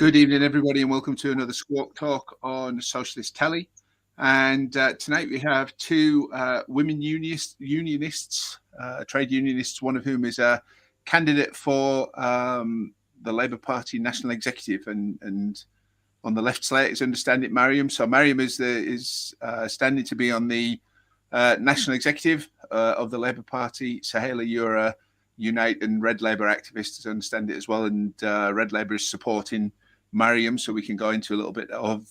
Good evening, everybody, and welcome to another Skwawk talk on Socialist Telly. And tonight we have two women unionists, trade unionists, one of whom is a candidate for the Labour Party National Executive, and on the left slate is Understand It, Maryam. So Maryam is standing to be on the National Executive of the Labour Party. Sohayalla, you're a Unite and Red Labour activist, as I understand it as well, and Red Labour is supporting Maryam, so we can go into a little bit of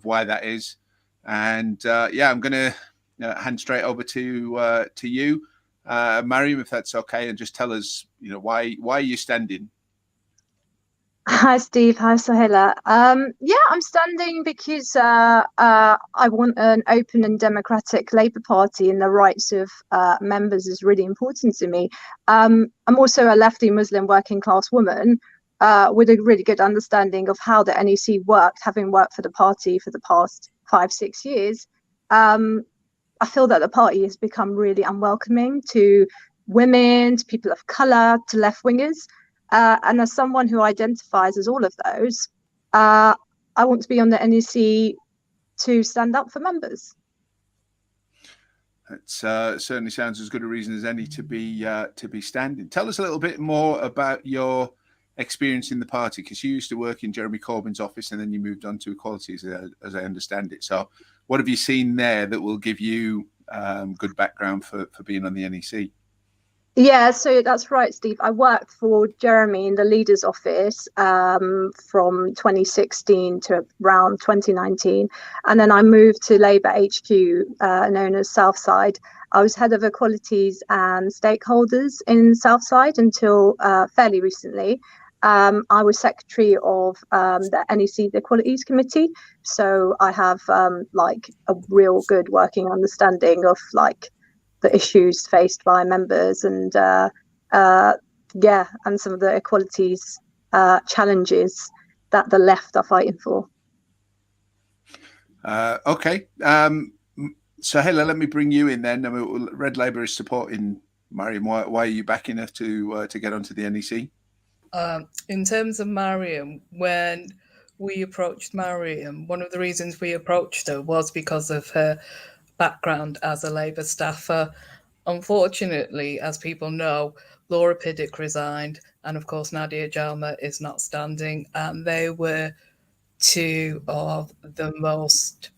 why that is. And I'm going to hand straight over to you, Maryam, if that's okay, and just tell us, why are you standing? Hi, Steve. Hi, Sohayalla. I'm standing because I want an open and democratic Labour Party, and the rights of members is really important to me. I'm also a lefty Muslim working class woman with a really good understanding of how the NEC worked, having worked for the party for the past 5-6 years. I feel that the party has become really unwelcoming to women, to people of colour, to left-wingers. And as someone who identifies as all of those, I want to be on the NEC to stand up for members. It certainly sounds as good a reason as any to be standing. Tell us a little bit more about your experience in the party, because you used to work in Jeremy Corbyn's office and then you moved on to Equality, as I understand it. So what have you seen there that will give you good background for being on the NEC? Yeah, so that's right, Steve. I worked for Jeremy in the leader's office from 2016 to around 2019. And then I moved to Labour HQ, known as Southside. I was head of equalities and stakeholders in Southside until fairly recently. I was secretary of the NEC, the Equalities Committee. So I have a real good working understanding of the issues faced by members and and some of the equalities challenges that the left are fighting for. Okay. Sohayalla, let me bring you in then. I mean, Red Labour is supporting Maryam. Why are you backing her to get onto the NEC? In terms of Maryam, when we approached Maryam, one of the reasons we approached her was because of her background as a Labour staffer. Unfortunately, as people know, Laura Piddock resigned, and of course Nadia Jalma is not standing, and they were two of the most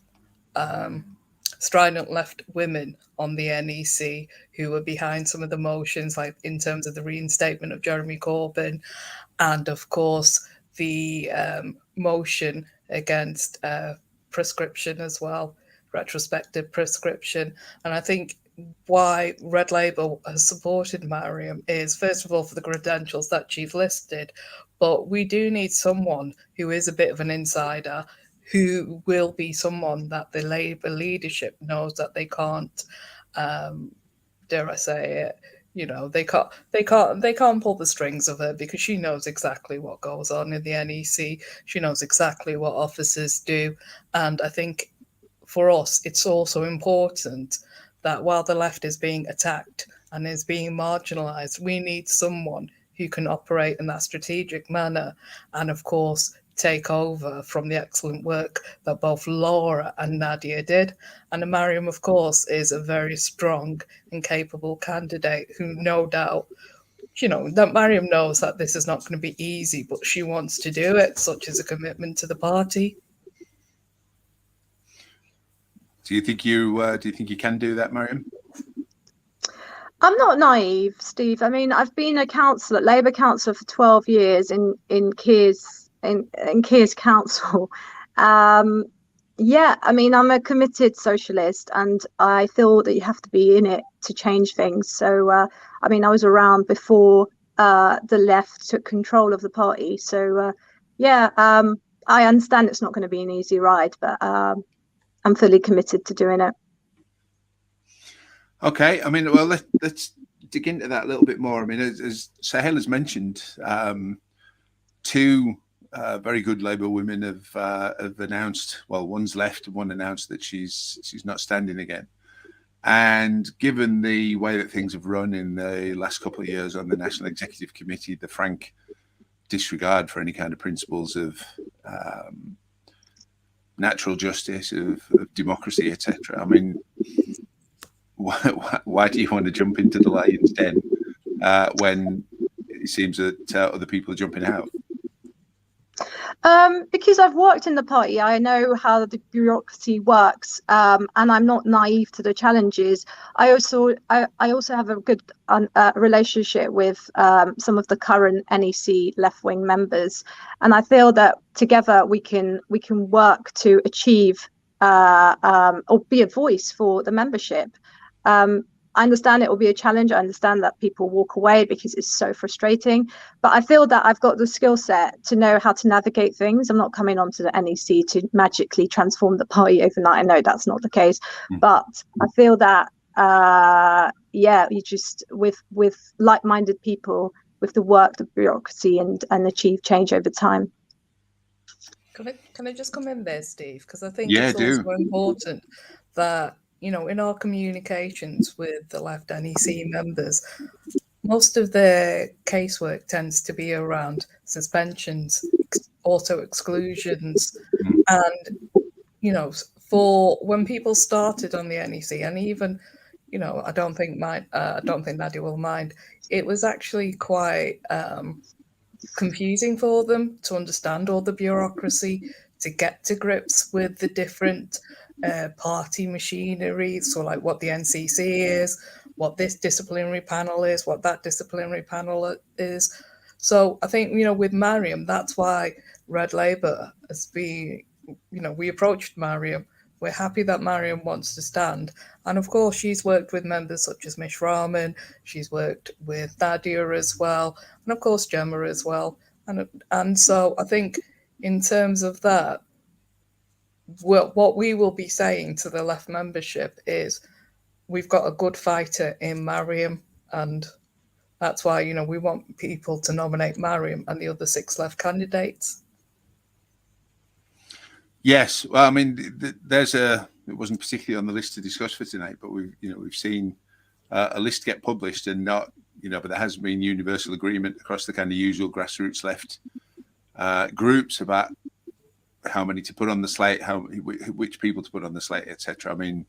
strident left women on the NEC who were behind some of the motions, like in terms of the reinstatement of Jeremy Corbyn, and of course the motion against prescription as well, retrospective prescription. And I think why Red Labour has supported Maryam is, first of all, for the credentials that she's listed, but we do need someone who is a bit of an insider, who will be someone that the Labour leadership knows that they can't, dare I say it, they can't pull the strings of her, because she knows exactly what goes on in the NEC. She knows exactly what officers do. And I think for us, it's also important that while the left is being attacked and is being marginalised, we need someone who can operate in that strategic manner and, of course, take over from the excellent work that both Laura and Nadia did. And Maryam, of course, is a very strong and capable candidate who, no doubt, that Maryam knows that this is not going to be easy, but she wants to do it. Such is a commitment to the party. Do you think you can do that, Maryam? I'm not naive, Steve. I mean, I've been a councillor, Labour councillor, for 12 years in Keers Council. I mean, I'm a committed socialist, and I feel that you have to be in it to change things. So, I mean, I was around before the left took control of the party. So, I understand it's not going to be an easy ride, but I'm fully committed to doing it. Okay. I mean, well, let's dig into that a little bit more. I mean, as Sohayalla's mentioned, two very good Labour women have announced, well, one's left and one announced that she's not standing again. And given the way that things have run in the last couple of years on the National Executive Committee, the frank disregard for any kind of principles of natural justice, of democracy, etc. I mean, why do you want to jump into the lion's den when it seems that other people are jumping out? Because I've worked in the party, I know how the bureaucracy works, and I'm not naive to the challenges. I also have a good relationship with some of the current NEC left-wing members, and I feel that together we can work to achieve or be a voice for the membership. I understand it will be a challenge. I understand that people walk away because it's so frustrating, but I feel that I've got the skill set to know how to navigate things. I'm not coming onto the NEC to magically transform the party overnight. I know that's not the case, but I feel that you just with like-minded people, with the work, the bureaucracy, and achieve change over time. Can I just come in there, Steve? Because I think it's also important that, you know, in our communications with the left NEC members, most of their casework tends to be around suspensions, auto exclusions, and, you know, for when people started on the NEC, and even, you know, I don't think Nadia will mind, it was actually quite confusing for them to understand all the bureaucracy, to get to grips with the different party machinery, so like what the NCC is, what this disciplinary panel is, what that disciplinary panel is. So I think, you know, with Maryam, that's why Red Labour has been, you know, we approached Maryam. We're happy that Maryam wants to stand. And of course, she's worked with members such as Mish Rahman, she's worked with Nadia as well, and of course Gemma as well. And so I think in terms of that, what we will be saying to the left membership is we've got a good fighter in Maryam, and that's why, you know, we want people to nominate Maryam and the other 6 left candidates. Yes, well, I mean, it wasn't particularly on the list to discuss for tonight, but we've seen a list get published, and not, you know, but there hasn't been universal agreement across the kind of usual grassroots left groups about how many to put on the slate, which people to put on the slate, etc. I mean,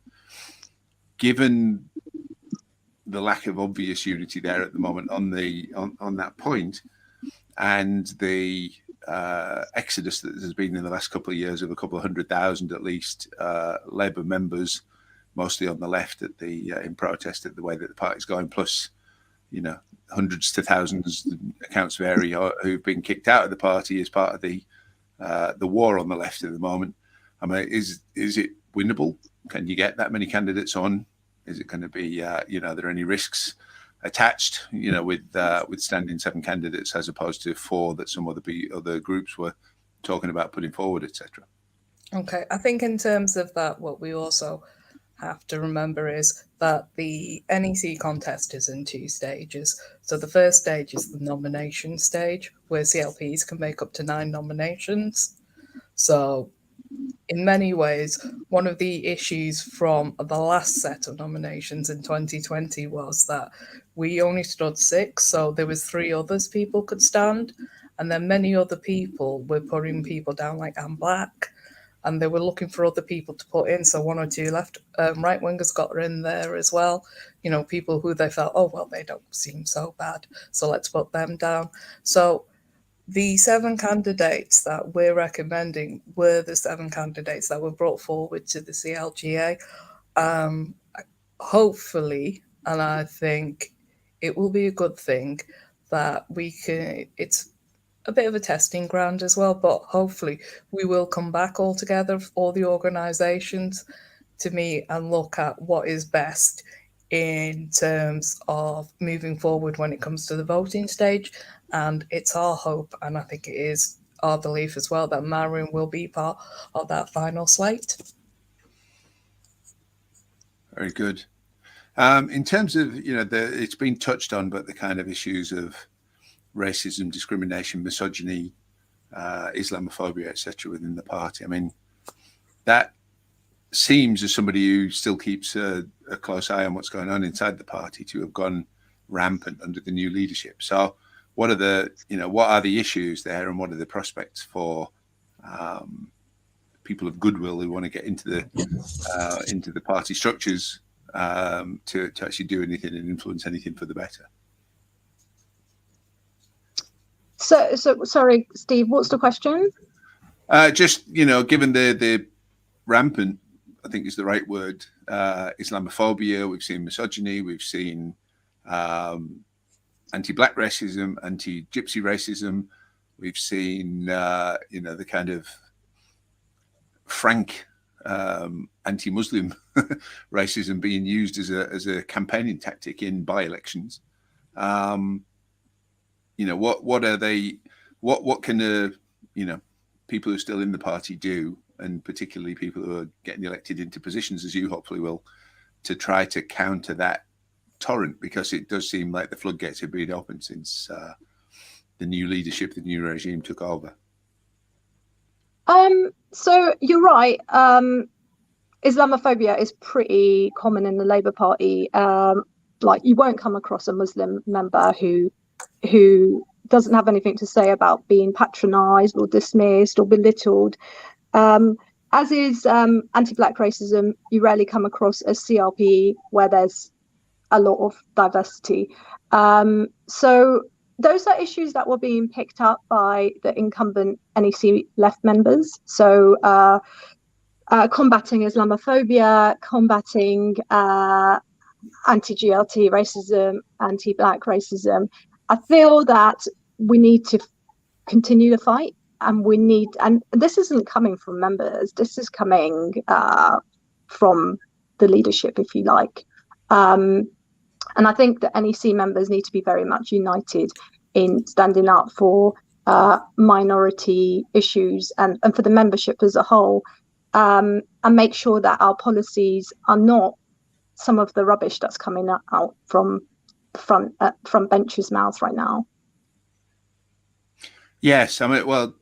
given the lack of obvious unity there at the moment on that point, and the exodus that there's been in the last couple of years of a couple of 100,000 at least Labour members, mostly on the left, in protest at the way that the party's going, plus, you know, hundreds to thousands, accounts vary, who've been kicked out of the party as part of the war on the left at the moment. I mean, is it winnable? Can you get that many candidates on? Is it going to be, you know, are there any risks attached, you know, with standing 7 candidates as opposed to 4 that some other groups were talking about putting forward, etc.? Okay, I think in terms of that, what we also have to remember is that the NEC contest is in 2 stages. So the first stage is the nomination stage, where CLPs can make up to 9 nominations. So in many ways, one of the issues from the last set of nominations in 2020 was that we only stood 6, so there was 3 others people could stand, and then many other people were putting people down like Anne Black, and they were looking for other people to put in. So 1 or 2 left right wingers got in there as well. You know, people who they felt, oh, well, they don't seem so bad, so let's put them down. So the 7 candidates that we're recommending were the 7 candidates that were brought forward to the CLGA. Hopefully, and I think it will be a good thing that we can, it's a bit of a testing ground as well, but hopefully we will come back all together, all the organisations, to meet and look at what is best in terms of moving forward when it comes to the voting stage. And it's our hope, and I think it is our belief as well, that Maryam will be part of that final slate. Very good. In terms of, you know, it's been touched on, but the kind of issues of racism, discrimination, misogyny, Islamophobia, etc. within the party. I mean, that seems, as somebody who still keeps a close eye on what's going on inside the party, to have gone rampant under the new leadership. So what are the issues there, and what are the prospects for people of goodwill who want to get into the party structures to actually do anything and influence anything for the better. So sorry, Steve, what's the question? Just, given the rampant, I think is the right word, Islamophobia, we've seen misogyny, we've seen anti-black racism, anti-gypsy racism, we've seen, the kind of frank anti-Muslim racism being used as a campaigning tactic in by-elections. What can people who are still in the party do, and particularly people who are getting elected into positions, as you hopefully will, to try to counter that torrent? Because it does seem like the floodgates have been open since the new leadership, the new regime took over. So you're right. Islamophobia is pretty common in the Labour Party. Like, you won't come across a Muslim member who doesn't have anything to say about being patronised or dismissed or belittled. As is anti-black racism, you rarely come across a CRP where there's a lot of diversity. So those are issues that were being picked up by the incumbent NEC left members. So combating Islamophobia, combating anti-GLT racism, anti-black racism. I feel that we need to continue the fight, and this isn't coming from members, this is coming from the leadership, if you like. And I think that NEC members need to be very much united in standing up for minority issues and for the membership as a whole, and make sure that our policies are not some of the rubbish that's coming out from benches' mouths right now. Yes, I mean, well,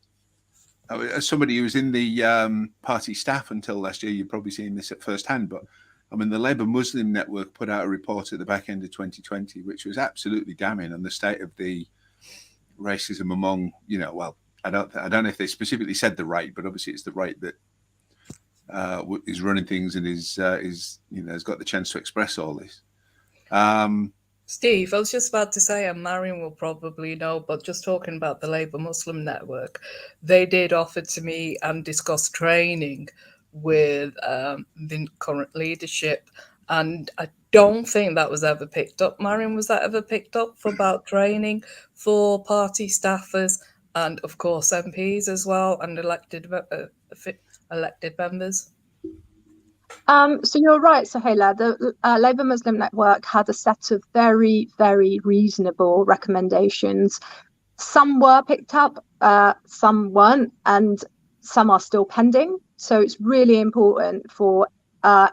as somebody who was in the party staff until last year, you've probably seen this at first hand, but I mean, the Labour Muslim Network put out a report at the back end of 2020, which was absolutely damning on the state of the racism among, well, I don't know if they specifically said the right, but obviously it's the right that is running things and is has got the chance to express all this. Steve, I was just about to say, and Maryam will probably know, but just talking about the Labour Muslim Network, they did offer to me and discuss training with the current leadership, and I don't think that was ever picked up. Maryam, was that ever picked up about training for party staffers and, of course, MPs as well, and elected members? So you're right, Sohayalla. The Labour Muslim Network had a set of very, very reasonable recommendations. Some were picked up, some weren't, and some are still pending. So it's really important for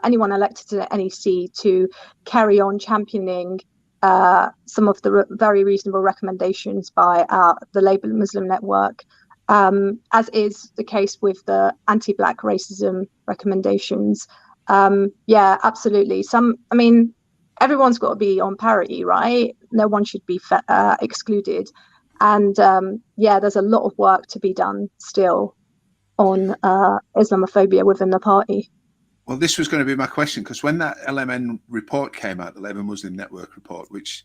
anyone elected to the NEC to carry on championing some of the very reasonable recommendations by the Labour Muslim Network, as is the case with the anti-black racism recommendations. Yeah, absolutely. Everyone's got to be on parity, right? No one should be excluded. And there's a lot of work to be done still on Islamophobia within the party. Well, this was going to be my question, because when that LMN report came out, the Labour Muslim Network report, which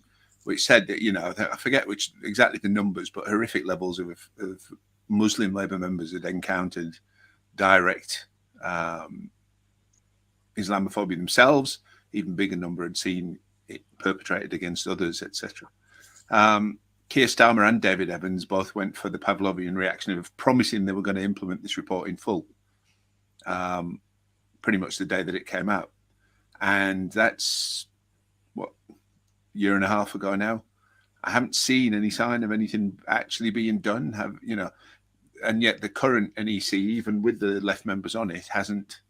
said that, I forget exactly the numbers, but horrific levels of Muslim Labour members had encountered direct Islamophobia themselves, even bigger number had seen it perpetrated against others, etc. Keir Starmer and David Evans both went for the Pavlovian reaction of promising they were going to implement this report in full, pretty much the day that it came out. And that's, a year and a half ago now. I haven't seen any sign of anything actually being done, and yet the current NEC, even with the left members on it, hasn't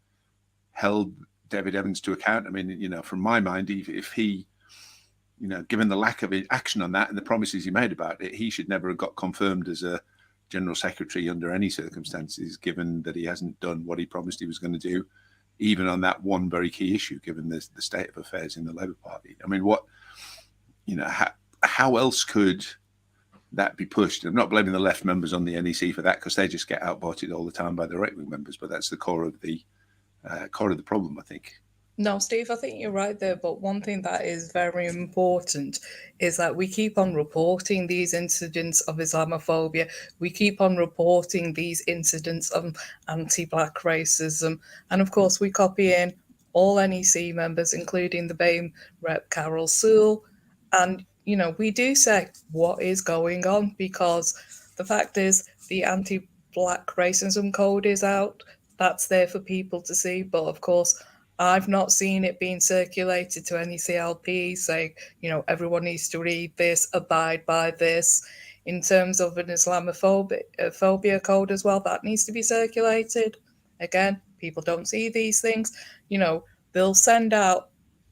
held David Evans to account. I mean, from my mind, if he, given the lack of action on that and the promises he made about it, he should never have got confirmed as a general secretary under any circumstances, given that he hasn't done what he promised he was going to do, even on that one very key issue, given the state of affairs in the Labour Party. I mean, how else could that be pushed. I'm not blaming the left members on the NEC for that, because they just get outvoted all the time by the right-wing members. But that's the core of the problem, I think. No, Steve, I think you're right there. But one thing that is very important is that we keep on reporting these incidents of Islamophobia. We keep on reporting these incidents of anti-Black racism. And of course, we copy in all NEC members, including the BAME rep Carol Sewell. And, we do say what is going on, because the fact is the anti-Black racism code is out. That's there for people to see. But of course, I've not seen it being circulated to any CLP saying, everyone needs to read this, abide by this. In terms of an Islamophobia code as well, that needs to be circulated. Again, people don't see these things. They'll send out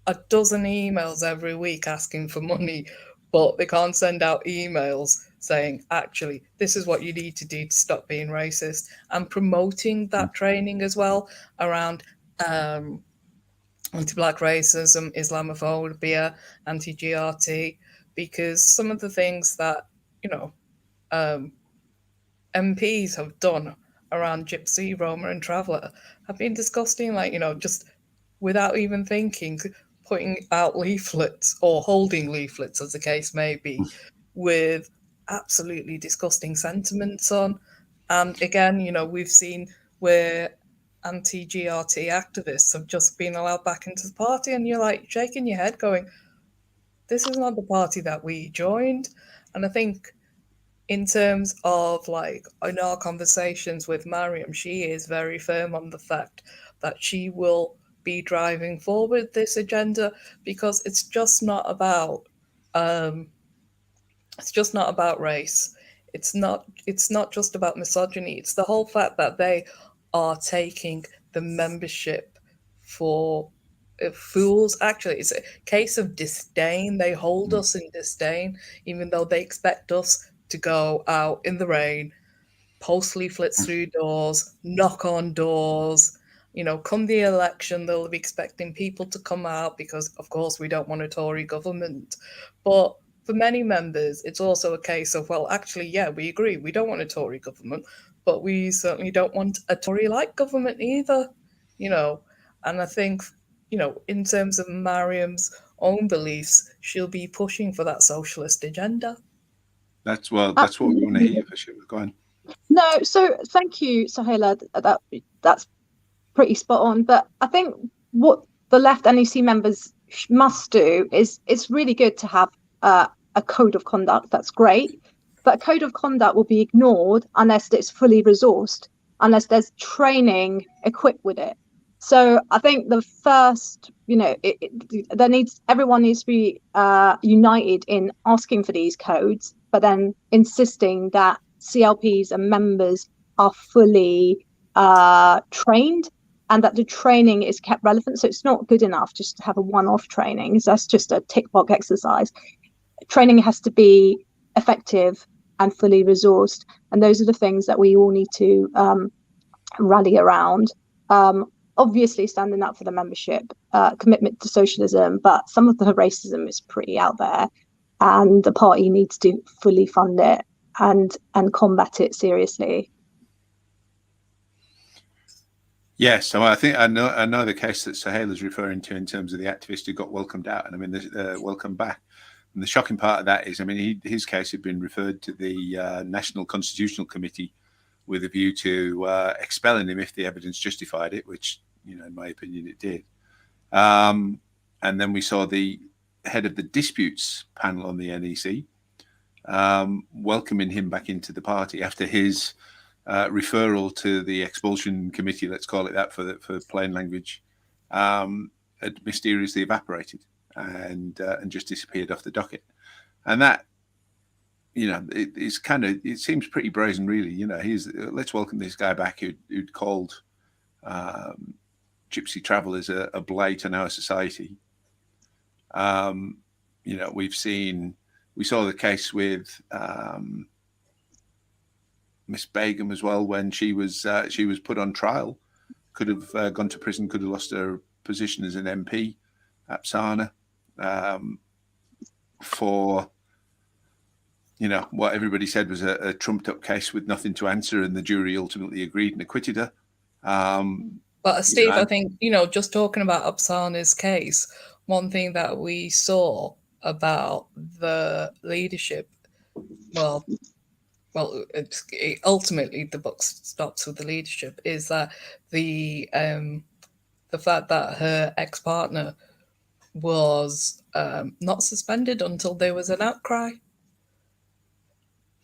a dozen emails every week asking for money, but they can't send out emails saying, actually, this is what you need to do to stop being racist, and promoting that training as well around anti-Black racism, Islamophobia, anti-GRT, because some of the things that, MPs have done around Gypsy, Roma and Traveller have been disgusting, just without even thinking, putting out leaflets or holding leaflets, as the case may be, with absolutely disgusting sentiments on. And again, we've seen where anti-GRT activists have just been allowed back into the party, and you're like shaking your head going, this is not the party that we joined. And I think in terms of in our conversations with Maryam, she is very firm on the fact that she will be driving forward this agenda, because it's just not about race. It's not just about misogyny. It's the whole fact that they are taking the membership for fools. Actually, it's a case of disdain. They hold us in disdain, even though they expect us to go out in the rain, post leaflets through doors, knock on doors. Come the election, they'll be expecting people to come out because, of course, we don't want a Tory government. But for many members, it's also a case of, well, actually, yeah, we agree. We don't want a Tory government, but we certainly don't want a Tory-like government either, And I think, in terms of Maryam's own beliefs, she'll be pushing for that socialist agenda. That's what we want to hear, for sure. Go on. No, so thank you, Sohayalla. That's pretty spot on. But I think what the left NEC members must do is, it's really good to have a code of conduct. That's great. But a code of conduct will be ignored unless it's fully resourced, unless there's training equipped with it. So I think the first, everyone needs to be united in asking for these codes, but then insisting that CLPs and members are fully trained, and that the training is kept relevant. So it's not good enough just to have a one-off training. That's just a tick box exercise. Training has to be effective and fully resourced. And those are the things that we all need to rally around. Obviously standing up for the membership, commitment to socialism, but some of the racism is pretty out there, and the party needs to fully fund it and combat it seriously. Yes, so I think I know the case that Sohayalla is referring to in terms of the activist who got welcomed out, and I mean, welcome back. And the shocking part of that is, I mean, his case had been referred to the National Constitutional Committee with a view to expelling him if the evidence justified it, which, in my opinion, it did. And then we saw the head of the disputes panel on the NEC welcoming him back into the party after his referral to the expulsion committee, let's call it that for plain language, had mysteriously evaporated and just disappeared off the docket. And that, it seems pretty brazen, really. Let's welcome this guy back who'd called Gypsy travellers a blight on our society. We saw the case with Miss Begum as well, when she was put on trial, could have gone to prison, could have lost her position as an MP at Sana for what everybody said was a trumped up case with nothing to answer, and the jury ultimately agreed and acquitted her. But Steve, I think, just talking about Oksana's case, one thing that we saw about the leadership, ultimately the book stops with the leadership, is that the fact that her ex-partner was not suspended until there was an outcry.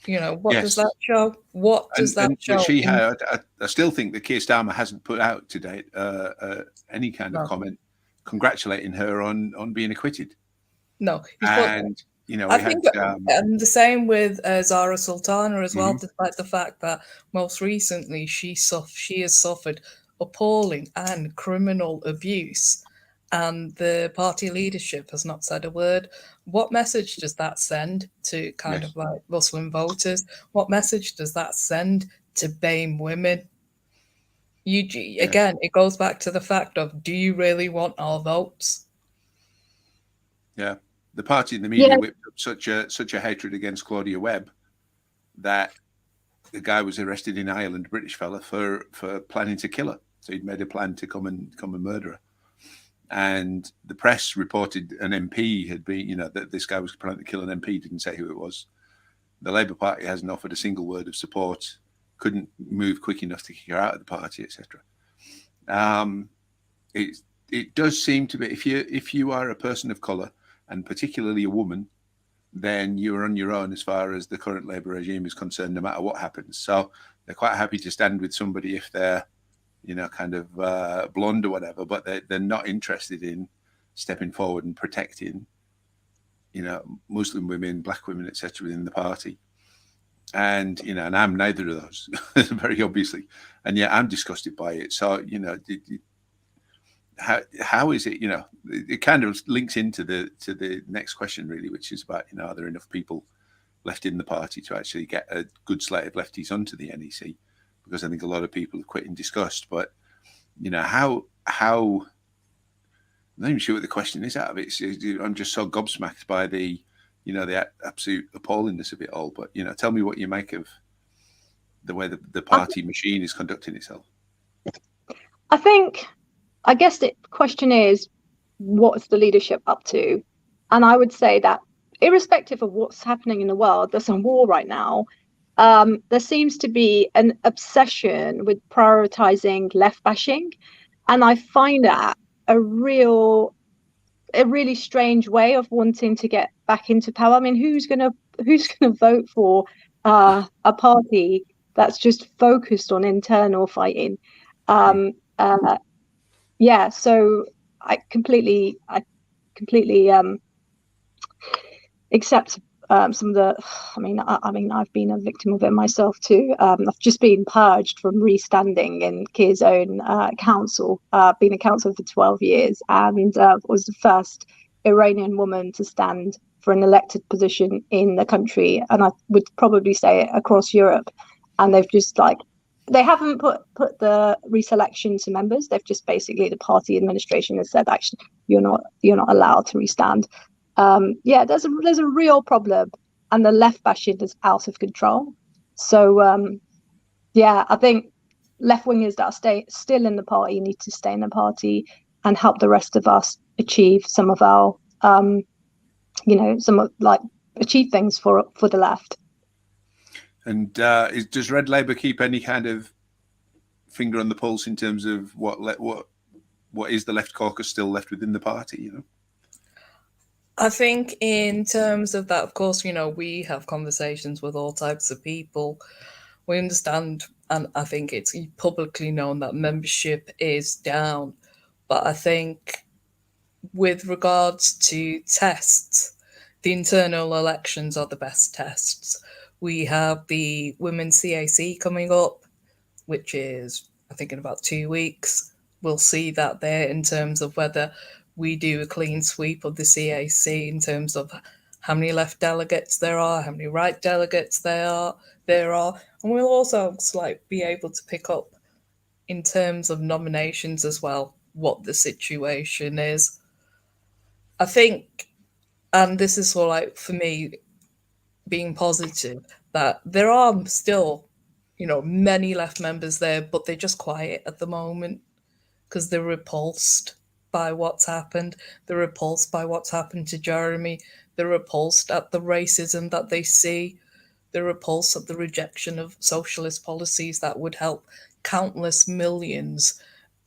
What does that show? What does that show? I still think that Keir Starmer hasn't put out to date any kind of comment congratulating her on being acquitted. No, and I think and the same with Zara Sultana as well, despite the fact that most recently she has suffered appalling and criminal abuse, and the party leadership has not said a word. What message does that send to kind of like Muslim voters? What message does that send to BAME women? Again, it goes back to the fact of, do you really want our votes? Yeah. The party and the media whipped up such a hatred against Claudia Webb that the guy was arrested in Ireland, a British fella, for planning to kill her. So he'd made a plan to come and murder her. And the press reported an MP had been, that this guy was planning to kill an MP, didn't say who it was. The Labour Party hasn't offered a single word of support, couldn't move quick enough to kick her out of the party, etc. It does seem to be, if you are a person of colour, and particularly a woman, then you're on your own as far as the current Labour regime is concerned, no matter what happens. So they're quite happy to stand with somebody if they're, kind of blonde or whatever, but they're not interested in stepping forward and protecting, Muslim women, black women, etc. within the party. And, and I'm neither of those, very obviously. And yet I'm disgusted by it. So, how is it, it kind of links into the next question really, which is about, are there enough people left in the party to actually get a good slate of lefties onto the NEC? Because I think a lot of people have quit in disgust. But how I'm not even sure what the question is out of it. I'm just so gobsmacked by the the absolute appallingness of it all. But tell me what you make of the way the party machine is conducting itself. I guess the question is, what's the leadership up to? And I would say that irrespective of what's happening in the world, there's a war right now. There seems to be an obsession with prioritizing left bashing. And I find that a really strange way of wanting to get back into power. I mean, who's gonna vote for a party that's just focused on internal fighting? So I completely accept some of the. I mean, I've been a victim of it myself too. I've just been purged from restanding in Keir's own council. Been a councillor for 12 years, and was the first Iranian woman to stand for an elected position in the country, and I would probably say across Europe. And they've just they haven't put the reselection to members. They've just basically, the party administration has said, actually, you're not allowed to restand. There's a real problem, and the left bashing is out of control. So I think left wingers that are still in the party need to stay in the party and help the rest of us achieve some of our achieve things for the left. And does Red Labour keep any kind of finger on the pulse in terms of what is the left caucus still left within the party? I think in terms of that, of course, we have conversations with all types of people. We understand, and I think it's publicly known that membership is down. But I think with regards to tests, the internal elections are the best tests. We have the Women's CAC coming up, which is, I think, in about 2 weeks. We'll see that there in terms of whether we do a clean sweep of the CAC in terms of how many left delegates there are, how many right delegates there are. And we'll also be able to pick up in terms of nominations as well, what the situation is. I think, and this is for me, being positive, that there are still, many left members there, but they're just quiet at the moment because they're repulsed by what's happened. They're repulsed by what's happened to Jeremy. They're repulsed at the racism that they see. They're repulsed at the rejection of socialist policies that would help countless millions,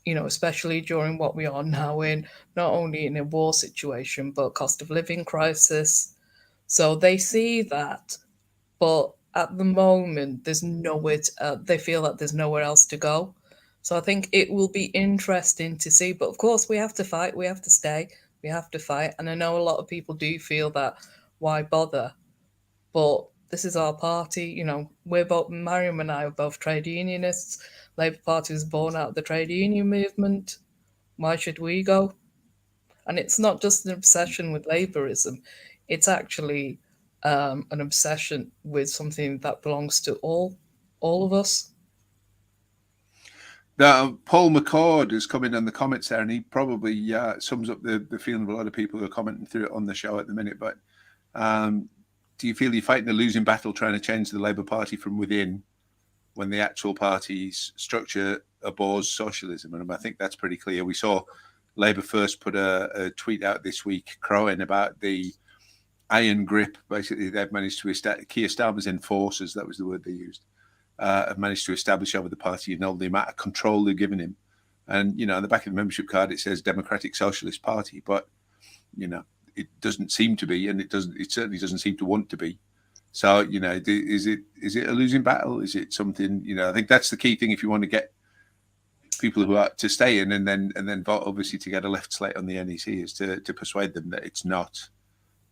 especially during what we are now in, not only in a war situation, but cost of living crisis. So they see that, but at the moment, there's nowhere they feel that there's nowhere else to go. So I think it will be interesting to see. But of course, we have to fight. We have to stay. We have to fight. And I know a lot of people do feel that, why bother? But this is our party. We're both, Maryam and I are both trade unionists. Labour Party was born out of the trade union movement. Why should we go? And it's not just an obsession with Labourism. It's actually an obsession with something that belongs to all of us. Paul McCord has come in the comments there, and he probably sums up the feeling of a lot of people who are commenting through it on the show at the minute. But do you feel you're fighting a losing battle trying to change the Labour Party from within when the actual party's structure abhors socialism? And I think that's pretty clear. We saw Labour First put a tweet out this week crowing about the iron grip. Basically, they've managed to establish, Keir Starmer's enforcers, that was the word they used, have managed to establish over the party, the amount of control they're giving him. And, on the back of the membership card, it says Democratic Socialist Party, but, it doesn't seem to be, and it certainly doesn't seem to want to be. So, is it a losing battle? Is it something, I think that's the key thing if you want to get people who are to stay in and then vote, obviously, to get a left slate on the NEC, is to persuade them that it's not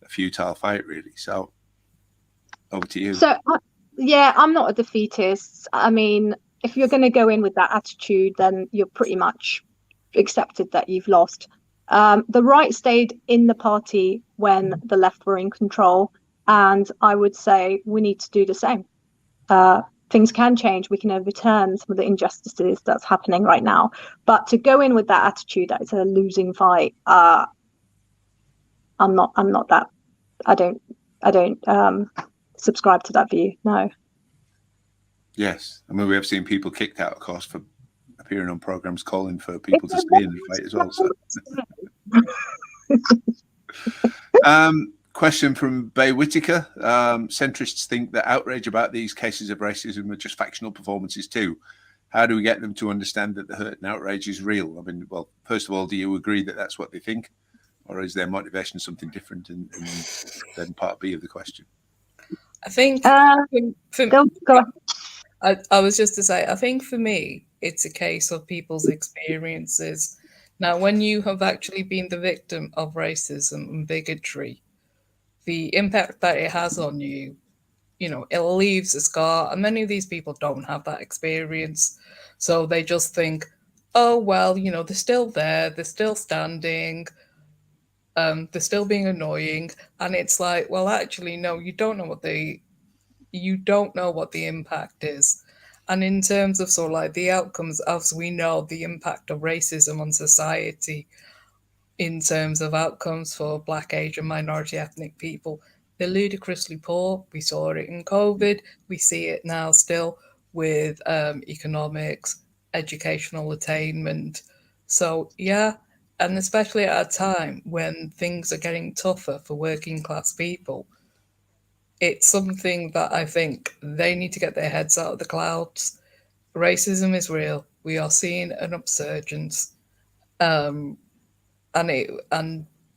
a futile fight, really. So, over to you. So, yeah, I'm not a defeatist. I mean, if you're going to go in with that attitude, then you're pretty much accepted that you've lost. The right stayed in the party when the left were in control, and I would say we need to do the same. Things can change. We can overturn some of the injustices that's happening right now. But to go in with that attitude that it's a losing fight, I'm not that. I don't subscribe to that view. No. Yes, I mean, we have seen people kicked out, of course, for appearing on programs calling for people to stay in the fight as well. So. Question from Bay Whitaker. Centrists think that outrage about these cases of racism are just factional performances too. How do we get them to understand that the hurt and outrage is real? I mean, well, first of all, do you agree that that's what they think? Or is their motivation something different? And then part B of the question. I think go on. I was just to say, I think for me, it's a case of people's experiences. Now, when you have actually been the victim of racism and bigotry, the impact that it has on you, it leaves a scar. And many of these people don't have that experience. So they just think, oh, well, they're still there. They're still standing. They're still being annoying. And it's like, well, actually, no, you don't know what the impact is. And in terms of sort of like the outcomes, as we know, the impact of racism on society in terms of outcomes for Black, Asian, minority ethnic people, they're ludicrously poor. We saw it in COVID. We see it now still with economics, educational attainment. So, yeah, and especially at a time when things are getting tougher for working class people, it's something that I think they need to get their heads out of the clouds. Racism is real. We are seeing an upsurgence. And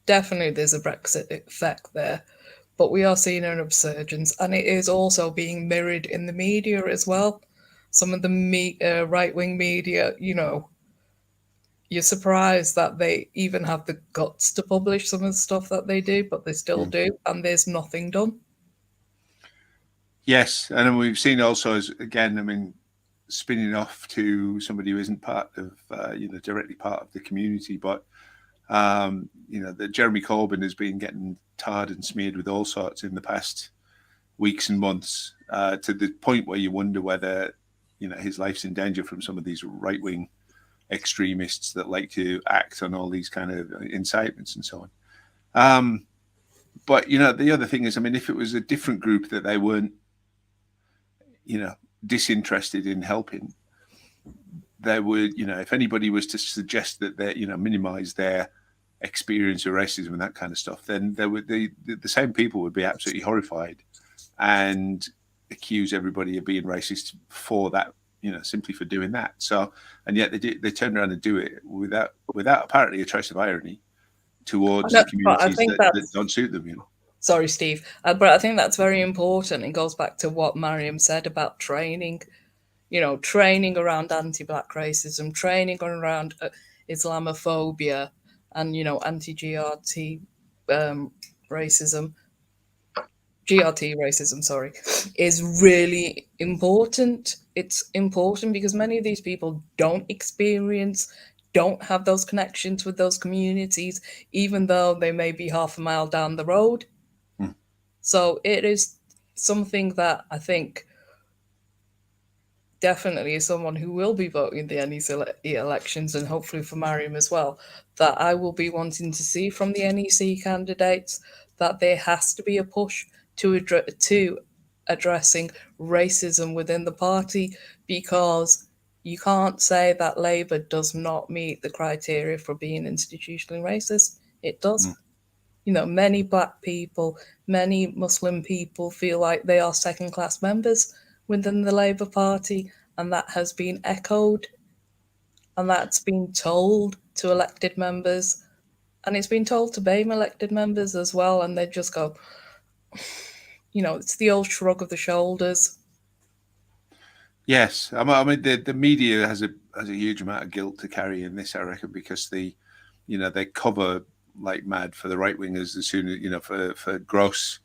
definitely there's a Brexit effect there, but we are seeing an upsurgence, and it is also being mirrored in the media as well. Some of the right-wing media, you're surprised that they even have the guts to publish some of the stuff that they do, but they still do, and there's nothing done. Yes, and then we've seen also, spinning off to somebody who isn't part of, directly part of the community, but that Jeremy Corbyn has been getting tarred and smeared with all sorts in the past weeks and months, to the point where you wonder whether, his life's in danger from some of these right-wing extremists that like to act on all these kind of incitements and so on. But you know, the other thing is, I mean, if it was a different group that they weren't, you know, disinterested in helping, they would, you know, if anybody was to suggest that they, you know, minimize their experience of racism and that kind of stuff, then there would the same people would be absolutely horrified and accuse everybody of being racist for that, you know, simply for doing that. So, and yet they turn around and do it without apparently a trace of irony towards the communities that don't suit them, you know. Sorry, Steve, but I think that's very important. It goes back to what Maryam said about training, you know, training around anti-Black racism, training around Islamophobia, and, you know, anti-GRT racism. GRT racism, sorry, is really important. It's important because many of these people don't have those connections with those communities, even though they may be half a mile down the road. So it is something that I think definitely as someone who will be voting the NEC elections, and hopefully for Maryam as well, that I will be wanting to see from the NEC candidates, that there has to be a push to addressing racism within the party, because you can't say that Labour does not meet the criteria for being institutionally racist. It does. You know, many Black people, many Muslim people feel like they are second-class members within the Labour Party, and that has been echoed, and that's been told to elected members, and it's been told to BAME elected members as well, and they just go, you know, it's the old shrug of the shoulders. Yes, I mean the media has a huge amount of guilt to carry in this, I reckon, because they cover like mad for the right wingers as soon as, you know, for gross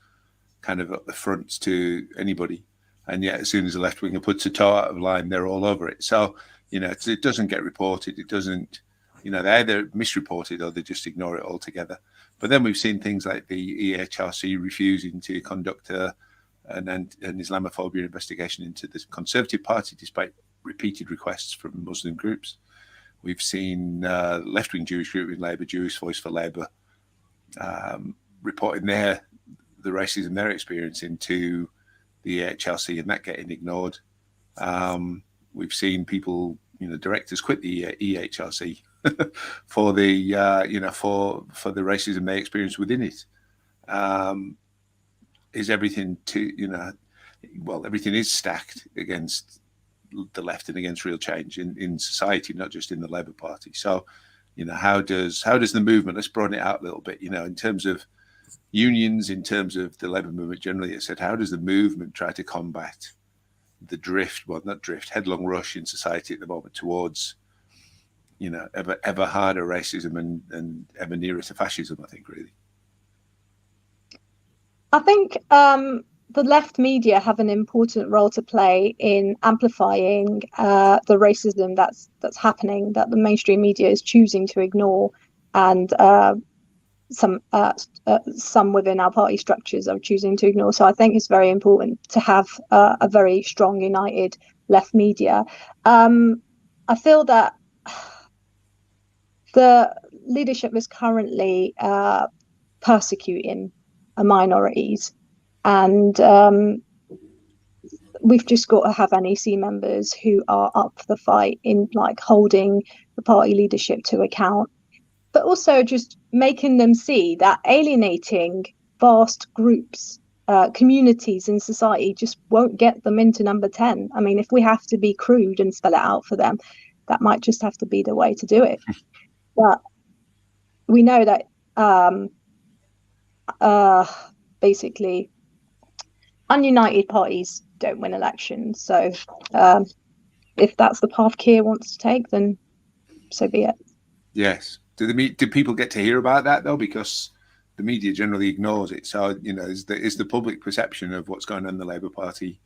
kind of up the fronts to anybody, and yet as soon as a left winger puts a toe out of line, they're all over it. So, you know, it doesn't get reported. It doesn't, you know, they either misreported or they just ignore it altogether. But then we've seen things like the EHRC refusing to conduct an Islamophobia investigation into the Conservative Party despite repeated requests from Muslim groups. We've seen left-wing Jewish group in Labour, Jewish Voice for Labour, reporting the racism they're experiencing to the EHRC, and that getting ignored. We've seen people, you know, directors quit the EHRC for the you know, for the racism they experience within it. Is everything to, you know, well, everything is stacked against the left and against real change in society, not just in the Labour Party. So, you know, how does the movement, let's broaden it out a little bit, you know, in terms of unions, in terms of the Labour movement generally, it said, how does the movement try to combat the headlong rush in society at the moment towards, you know, ever harder racism and ever nearer to fascism, I think, really. I think the left media have an important role to play in amplifying the racism that's happening, that the mainstream media is choosing to ignore, and some within our party structures are choosing to ignore. So I think it's very important to have a very strong, united left media. I feel that the leadership is currently persecuting minorities, and we've just got to have NEC members who are up for the fight in like holding the party leadership to account, but also just making them see that alienating vast groups, communities in society just won't get them into number 10. I mean, if we have to be crude and spell it out for them, that might just have to be the way to do it. But we know that basically ununited parties don't win elections. So if that's the path Keir wants to take, then so be it. Yes. Do people get to hear about that though? Because the media generally ignores it. So, you know, is the public perception of what's going on in the Labour Party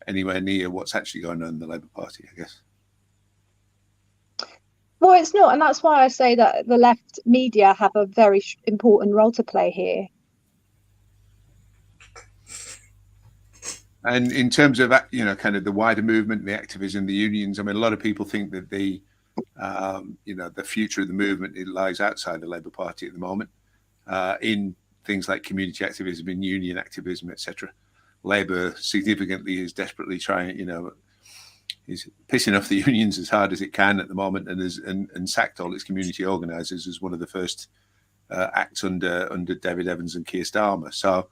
anywhere near what's actually going on in the Labour Party, I guess? Well, it's not, and that's why I say that the left media have a very important role to play here. And in terms of, you know, kind of the wider movement, the activism, the unions, I mean, a lot of people think that the future of the movement, it lies outside the Labour Party at the moment, in things like community activism and union activism, etc. Labour significantly is desperately trying, is pissing off the unions as hard as it can at the moment, and sacked all its community organisers as one of the first acts under David Evans and Keir Starmer. So,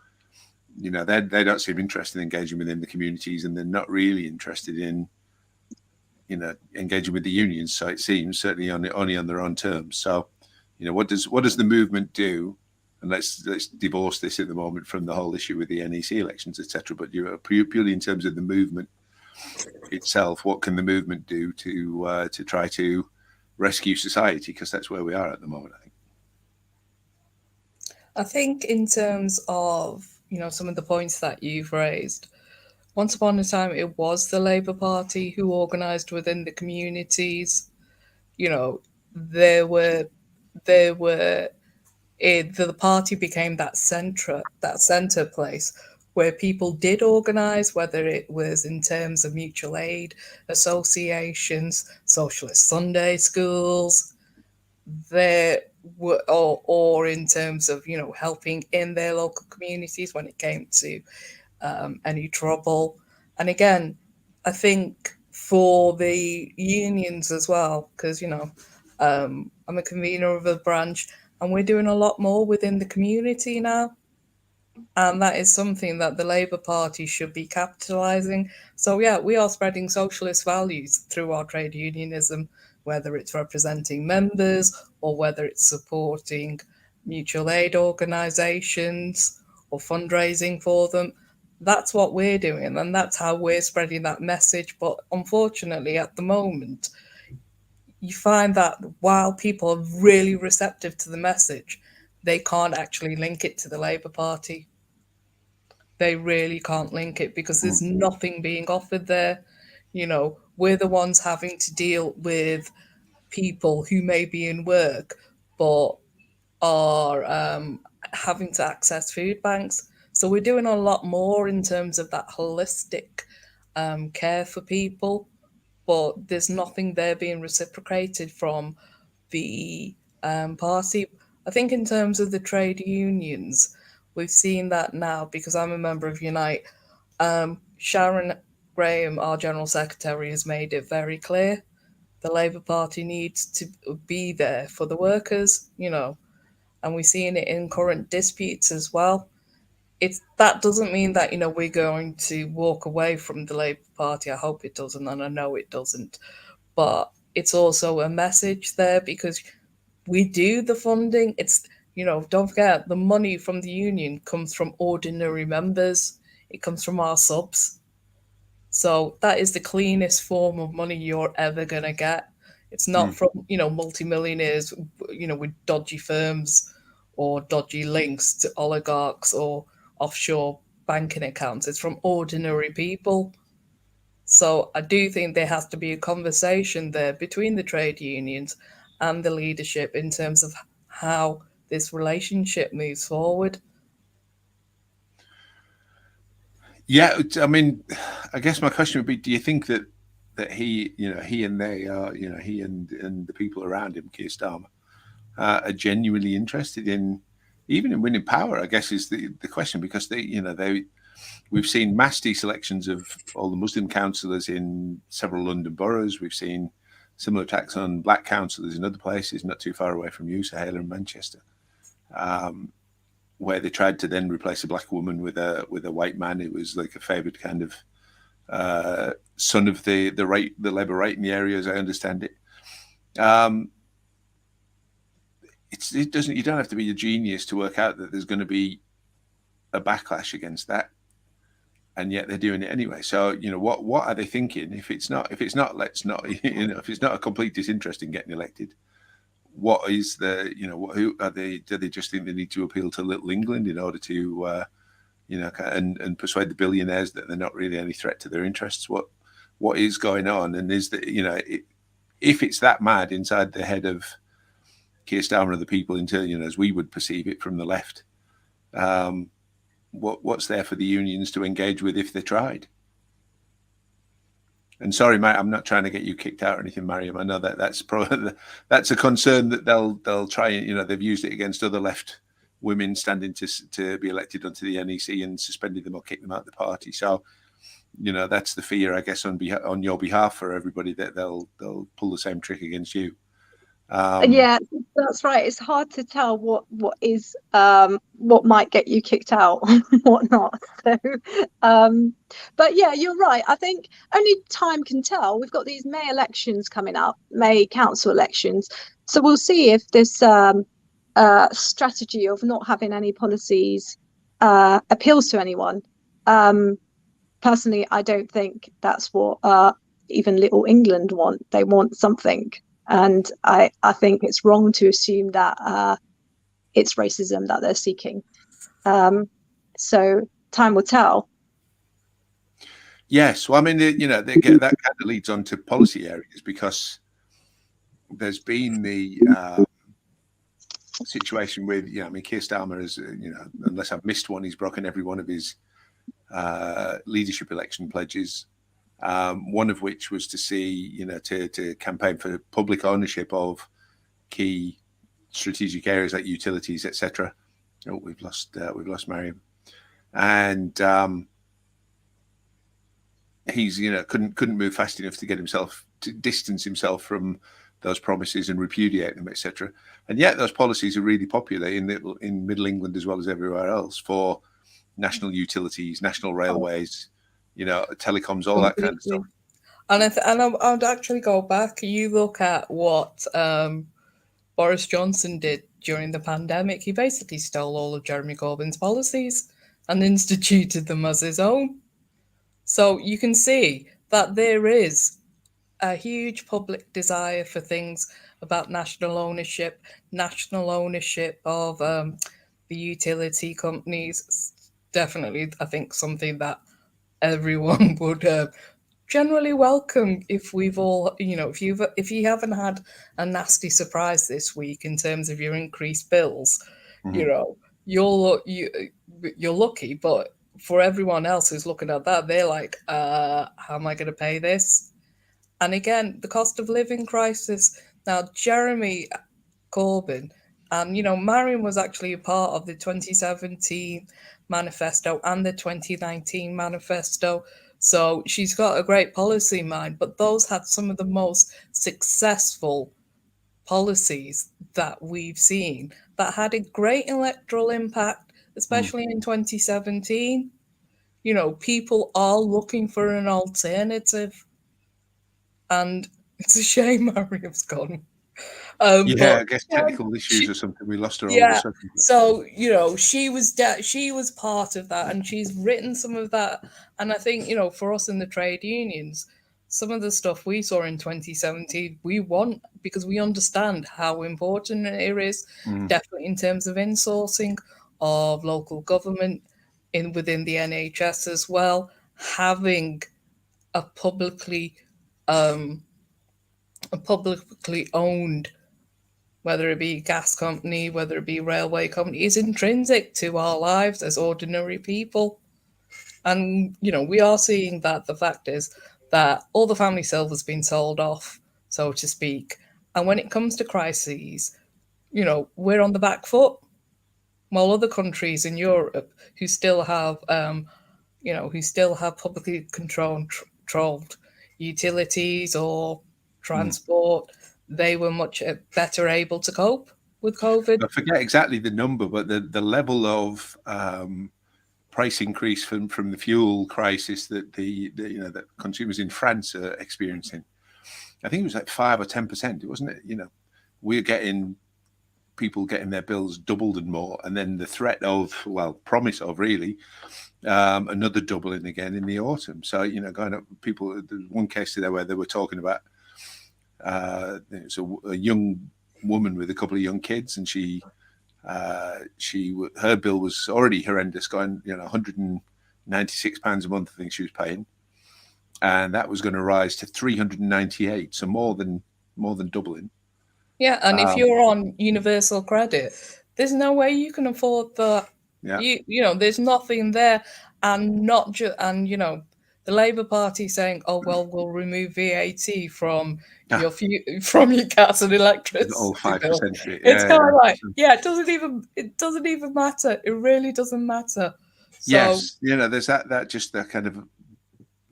they don't seem interested in engaging within the communities, and they're not really interested in, engaging with the unions. So it seems certainly only on their own terms. So, what does the movement do? And let's divorce this at the moment from the whole issue with the NEC elections, etc. But purely in terms of the movement itself, what can the movement do to try to rescue society? Because that's where we are at the moment, I think. I think in terms of, some of the points that you've raised, once upon a time, it was the Labour Party who organised within the communities. The party became that centre place where people did organise, whether it was in terms of mutual aid associations, socialist Sunday schools, or in terms of helping in their local communities when it came to any trouble. And again, I think for the unions as well, because I'm a convener of a branch, and we're doing a lot more within the community now. And that is something that the Labour Party should be capitalising. So yeah, we are spreading socialist values through our trade unionism, whether it's representing members or whether it's supporting mutual aid organisations or fundraising for them. That's what we're doing, and that's how we're spreading that message. But unfortunately, at the moment, you find that while people are really receptive to the message, they can't actually link it to the Labour Party. They really can't link it because there's nothing being offered there. We're the ones having to deal with people who may be in work but are having to access food banks. So we're doing a lot more in terms of that holistic care for people, but there's nothing there being reciprocated from the party. I think in terms of the trade unions, we've seen that now because I'm a member of Unite. Sharon Graham, our General Secretary, has made it very clear the Labour Party needs to be there for the workers, and we're seeing it in current disputes as well. That doesn't mean that, we're going to walk away from the Labour Party. I hope it doesn't, and I know it doesn't. But it's also a message there because we do the funding. It's, don't forget, the money from the union comes from ordinary members. It comes from our subs. So that is the cleanest form of money you're ever going to get. It's not from, multimillionaires, with dodgy firms or dodgy links to oligarchs or offshore banking accounts. It's from ordinary people. So I do think there has to be a conversation there between the trade unions and the leadership in terms of how this relationship moves forward. Yeah, I mean, I guess my question would be: do you think that he, he and they are, he and the people around him, Keir Starmer, are genuinely interested in even in winning power? I guess is the question, because we've seen mass deselections of all the Muslim councillors in several London boroughs. We've seen similar attacks on black councillors in other places, not too far away from you, Sohayalla in Manchester, where they tried to then replace a black woman with a white man. It was like a favoured kind of son of the Labour right in the area, as I understand it. It doesn't. You don't have to be a genius to work out that there's going to be a backlash against that, and yet they're doing it anyway. So what are they thinking? If it's not, let's not. If it's not a complete disinterest in getting elected, what is the? Who are they? Do they just think they need to appeal to little England in order to, and persuade the billionaires that they're not really any threat to their interests? What is going on? And is that if it's that mad inside the head of Keir Starmer and the people as we would perceive it from the left, what's there for the unions to engage with if they tried? And sorry, mate, I'm not trying to get you kicked out or anything, Maryam. I know that's probably that's a concern that they'll try. They've used it against other left women standing to be elected onto the NEC and suspending them or kicking them out of the party. So, that's the fear, I guess, on your behalf for everybody, that they'll pull the same trick against you. Yeah, that's right. It's hard to tell what might get you kicked out and what not. So, but yeah, you're right. I think only time can tell. We've got these May elections coming up, May council elections. So we'll see if this strategy of not having any policies appeals to anyone. Personally, I don't think that's what even Little England want. They want something. And I think it's wrong to assume that it's racism that they're seeking. So time will tell. Yes, well, I mean, that kind of leads on to policy areas, because there's been the situation with, Keir Starmer is, unless I've missed one, he's broken every one of his leadership election pledges. One of which was to see, to campaign for public ownership of key strategic areas like utilities, etc. Oh, we've lost Maryam, and he's couldn't move fast enough to get himself to distance himself from those promises and repudiate them, etc. And yet those policies are really popular in Middle England as well as everywhere else, for national utilities, national railways, telecoms, all that kind of stuff. And I'd actually go back. You look at what Boris Johnson did during the pandemic. He basically stole all of Jeremy Corbyn's policies and instituted them as his own. So you can see that there is a huge public desire for things about national ownership of the utility companies. Definitely, I think something that everyone would generally welcome if we've all, if you haven't had a nasty surprise this week in terms of your increased bills, you're lucky. But for everyone else who's looking at that, they're like, how am I going to pay this? And again, the cost of living crisis. Now, Jeremy Corbyn and, Maryam was actually a part of the 2017 manifesto and the 2019 manifesto. So she's got a great policy mind, but those had some of the most successful policies that we've seen that had a great electoral impact, especially in 2017. People are looking for an alternative. And it's a shame Maryam's gone. I guess technical issues or something. We lost her all of a sudden. So she was part of that, and she's written some of that. And I think for us in the trade unions, some of the stuff we saw in 2017, we want, because we understand how important it is. Definitely in terms of insourcing of local government within the NHS as well, having a publicly owned, whether it be gas company, whether it be railway company, is intrinsic to our lives as ordinary people. And, we are seeing that the fact is that all the family silver's been sold off, so to speak. And when it comes to crises, we're on the back foot. While other countries in Europe who still have, publicly controlled utilities or transport, they were much better able to cope with COVID. I forget exactly the number, but the level of price increase from the fuel crisis that that consumers in France are experiencing, I think it was like 5 or 10%, wasn't it? We're getting people getting their bills doubled and more, and then the threat of, promise of really another doubling again in the autumn. So going up, people. There's one case there where they were talking about it's a young woman with a couple of young kids, and her bill was already horrendous, going £196 a month, I think she was paying, and that was going to rise to 398, so more than doubling. Yeah, and if you're on universal credit, there's no way you can afford that. Yeah. There's nothing there, and not just, and the Labour Party saying, "Oh well, we'll remove VAT from from your gas and electricity all 5% bill." of it. It's kind of like, yeah, it doesn't even matter. It really doesn't matter. So, yes, there's that just that kind of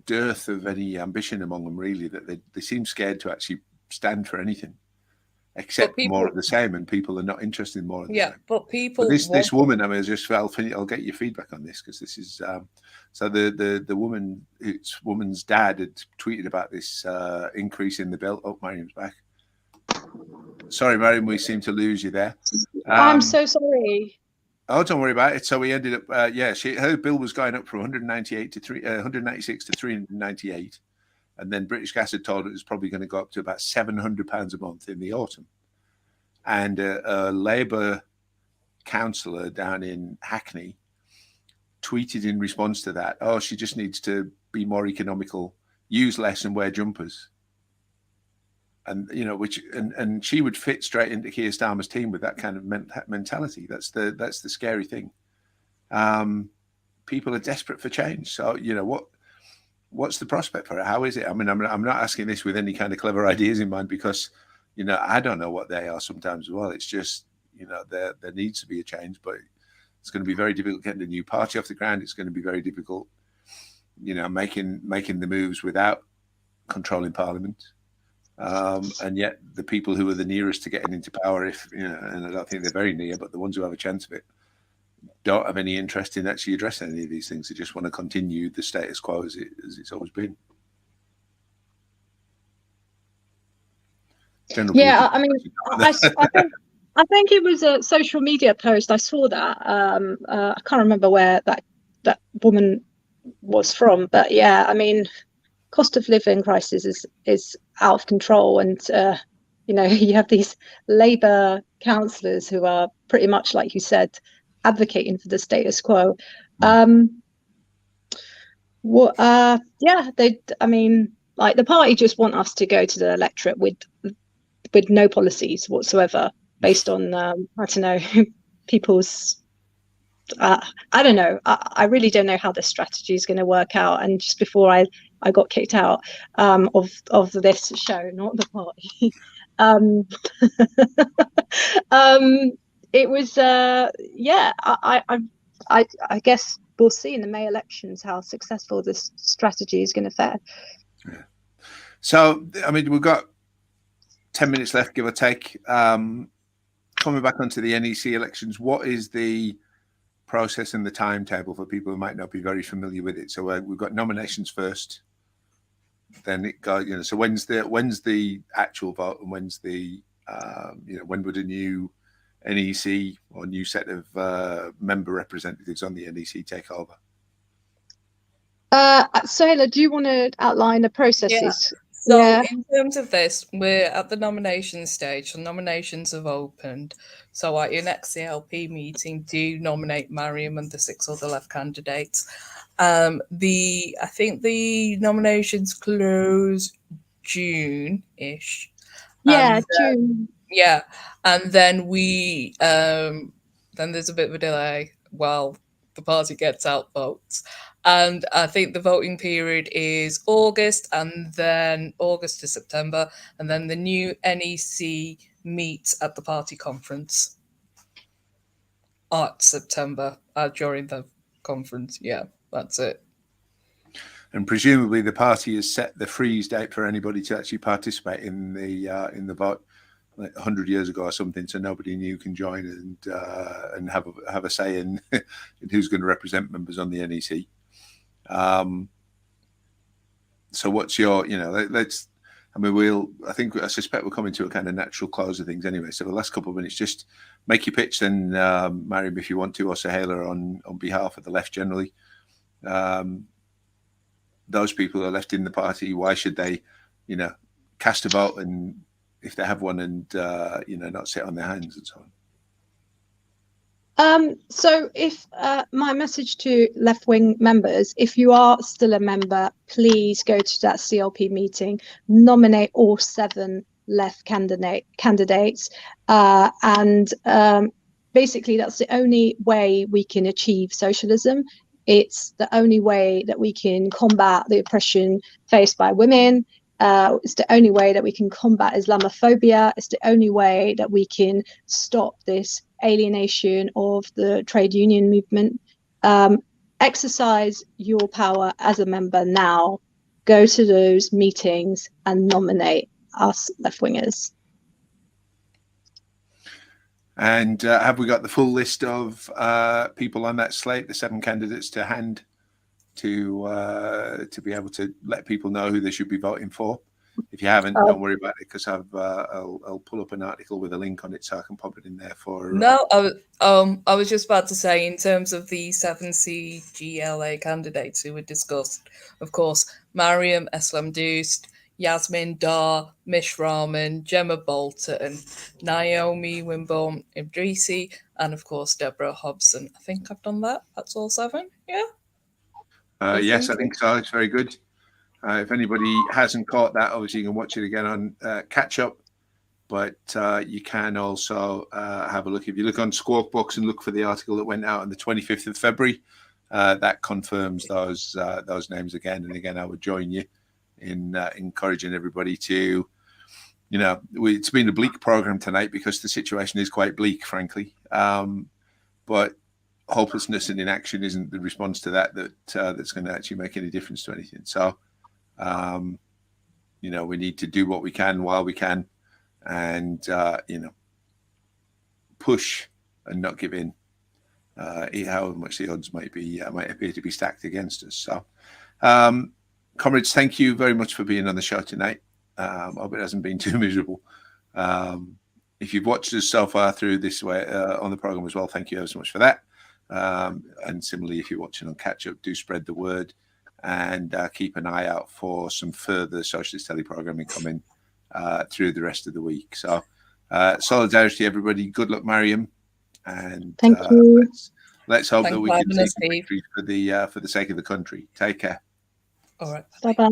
dearth of any ambition among them, really, that they seem scared to actually stand for anything except more of the same, and people are not interested in more of the same. But people. But this woman, I mean, I'll get your feedback on this, because this is so the woman's dad had tweeted about this increase in the bill. Oh, Maryam's back. Sorry, Maryam, we seem to lose you there. I'm so sorry. Oh, don't worry about it. So we ended up, her bill was going up from 196 to 398. And then British Gas had told it was probably going to go up to about £700 a month in the autumn. And a Labour councillor down in Hackney tweeted in response to that, "Oh, she just needs to be more economical, use less and wear jumpers." And, and she would fit straight into Keir Starmer's team with that kind of mentality. That's the scary thing. People are desperate for change. So, what's the prospect for it? How is it? I mean, I'm not asking this with any kind of clever ideas in mind, because, I don't know what they are sometimes as well. It's just, there needs to be a change, but it's going to be very difficult getting a new party off the ground. It's going to be very difficult, making the moves without controlling Parliament. And yet the people who are the nearest to getting into power, and I don't think they're very near, but the ones who have a chance of it, don't have any interest in actually addressing any of these things. They just want to continue the status quo as it's always been. Yeah, I mean, I think it was a social media post. I saw that. I can't remember where that woman was from, but yeah, I mean, cost of living crisis is out of control, and you have these Labour councillors who are pretty much, like you said, advocating for the status quo. I mean, like, the party just want us to go to the electorate with no policies whatsoever, based on I don't know, people's I don't know. I really don't know how this strategy is going to work out. And just before I got kicked out of this show, not the party, it was I guess we'll see in the May elections how successful this strategy is going to fare. Yeah. So, I mean, we've got 10 minutes left, give or take. Coming back onto the NEC elections, what is the process and the timetable for people who might not be very familiar with it? So we've got nominations first, then it goes, so when's the actual vote, and when's the when would a new NEC or new set of member representatives on the NEC take over? Sohayalla, do you want to outline the processes? So in terms of this, we're at the nomination stage. So nominations have opened. So at your next CLP meeting, do nominate Maryam and the 6 other left candidates. I think the nominations close June-ish. Yeah, June. Yeah, and then then there's a bit of a delay while the party gets out votes. And I think the voting period is August, and then August to September, and then the new NEC meets at the party conference at September during the conference. Yeah, that's it. And presumably the party has set the freeze date for anybody to actually participate in the vote, like 100 years ago or something, so nobody new can join and have a say in who's going to represent members on the NEC. So what's your, I suspect we're coming to a kind of natural close of things anyway. So the last couple of minutes, just make your pitch then, Maryam, if you want to, or Sohayalla on behalf of the left generally. Those people who are left in the party, why should they, cast a vote, and if they have one, and, not sit on their hands and so on. So if my message to left-wing members, if you are still a member, please go to that CLP meeting, nominate all 7 left candidates, and basically that's the only way we can achieve socialism. It's the only way that we can combat the oppression faced by women. It's the only way that we can combat Islamophobia. It's the only way that we can stop this alienation of the trade union movement. Exercise your power as a member now. Go to those meetings and nominate us left-wingers. And have we got the full list of people on that slate, the 7 candidates to hand, to be able to let people know who they should be voting for? If you haven't, don't worry about it, because I'll pull up an article with a link on it so I can pop it in there for. No, I was just about to say, in terms of the 7 CGLA candidates who were discussed, of course, Maryam Eslamdoust, Yasmin Dar, Mish Rahman, Gemma Bolton, Naomi Wimborne Idrisi, and of course Deborah Hobson. I think I've done that. That's all 7. Yeah. Yes, I think so. It's very good. If anybody hasn't caught that, obviously you can watch it again on catch up. But you can also have a look. If you look on Skwawk Books and look for the article that went out on the 25th of February, that confirms those names again. And again, I would join you in encouraging everybody to, it's been a bleak program tonight because the situation is quite bleak, frankly. But hopelessness and inaction isn't the response to that's going to actually make any difference to anything. So, we need to do what we can while we can, and push and not give in, however much the odds might appear to be stacked against us. So, comrades, thank you very much for being on the show tonight. I hope it hasn't been too miserable. If you've watched us so far through this way on the program as well, thank you ever so much for that. And similarly, if you're watching on catch up, do spread the word and keep an eye out for some further Socialist Telly programming coming through the rest of the week. So, solidarity, everybody. Good luck, Maryam, and thank you. Let's hope that we can see victory for the sake of the country. Take care. All right. Bye bye.